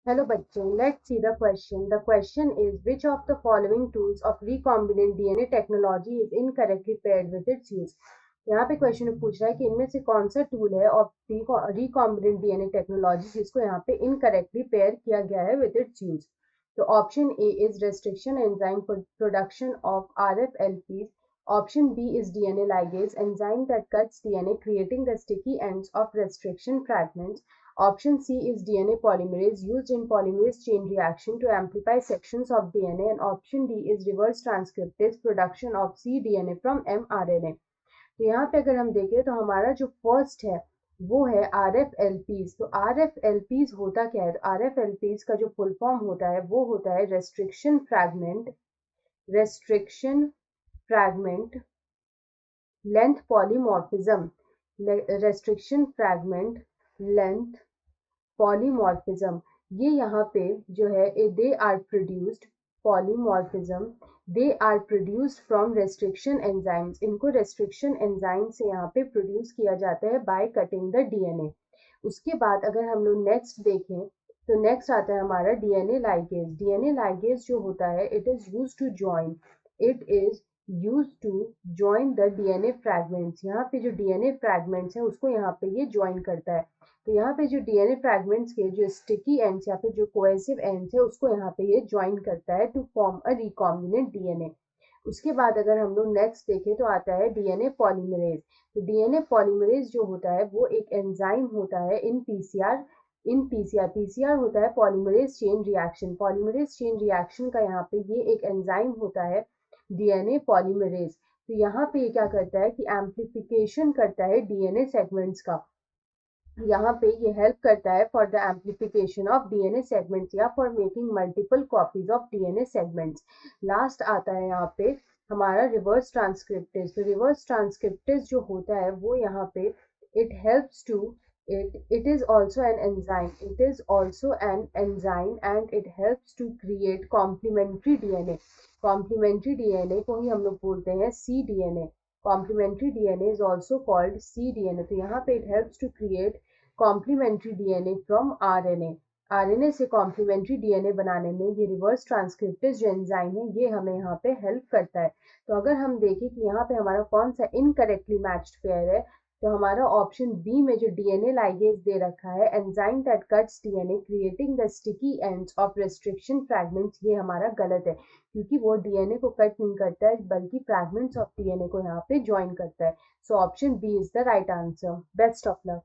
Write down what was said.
Hello बच्चों, let's see the question. The question is which of the following tools of recombinant DNA technology is incorrectly paired with its use? यहाँ पे question पूछ रहा है कि इनमें से कौन सा टूल है ऑफ रिकॉम्बिनेंट डीएनए टेक्नोलॉजी जिसको यहाँ पे इनकरेक्टली पेयर किया गया है विद इट्स यूज. तो option A is restriction enzyme production of RFLPs. Option B is DNA ligase enzyme that cuts DNA, creating the sticky ends of restriction fragments. Option C is DNA polymerase used in polymerase chain reaction to amplify sections of DNA, and option D is reverse transcriptase production of cDNA from mRNA. तो यहाँ पे अगर हम देखें तो हमारा जो first है वो है RFLPs. तो RFLPs होता क्या है? तो RFLPs का जो फुल फॉर्म होता है वो होता है restriction fragment length polymorphism. Restriction fragment length polymorphism. ये यहाँ पे जो है they are produced polymorphism. They are produced from restriction enzymes. इनको रेस्ट्रिक्शन एंजाइम से यहाँ पे प्रोड्यूस किया जाता है बाय कटिंग द डीएनए. उसके बाद अगर हम लोग नेक्स्ट देखें तो नेक्स्ट आता है हमारा डीएनए लाइगेज. डीएनए लाइगेज जो होता है it is use to join the DNA fragments. यहाँ पे जो डीएनए फ्रैगमेंट्स है उसको यहाँ पे ये ज्वाइन करता है. तो यहाँ पे जो डीएनए फ्रैगमेंट्स के जो स्टिकी एंड्स या फिर जो कोहेसिव एंड्स है उसको यहाँ पे ये ज्वाइन करता है to form a recombinant DNA. उसके बाद अगर हम लोग नेक्स्ट देखें तो आता है डीएनए पॉलीमरेज. तो डीएनए पॉलीमरेज जो होता है वो एक एंजाइम होता है पीसीआर होता है polymerase chain reaction. Polymerase chain reaction का यहाँ पे ये एक एंजाइम होता है डीएनए पॉलीमरेज. तो यहाँ पे ये क्या करता है कि एम्प्लीफिकेशन करता है डीएनए सेगमेंट्स का. यहाँ पे ये हेल्प करता है for the amplification of DNA segments या for making multiple copies of DNA segments. Last आता है यहाँ पे हमारा रिवर्स ट्रांसक्रिप्टेज. तो रिवर्स ट्रांसक्रिप्टेज जो होता है वो यहाँ पे it helps to it is also an enzyme and it helps to create complementary DNA. complementary DNA को ही हम लोग बोलते हैं cDNA. complementary DNA is also called cDNA. तो यहाँ पे it helps to create complementary DNA from RNA. RNA से complementary DNA बनाने में ये रिवर्स ट्रांसक्रिप्टेज जो एंजाइम है ये हमें यहाँ पे हेल्प करता है. तो अगर हम देखें कि यहाँ पे हमारा कौन सा इनकरेक्टली मैच्ड पेयर है तो हमारा ऑप्शन बी में जो डीएनए लाइगेज दे रखा है enzyme that cuts DNA creating the sticky ends of restriction fragments, ये हमारा गलत है क्योंकि वो डीएनए को कट नहीं करता है बल्कि फ्रैगमेंट्स ऑफ डीएनए को यहाँ पे ज्वाइन करता है. So option B is the right answer. Best of luck.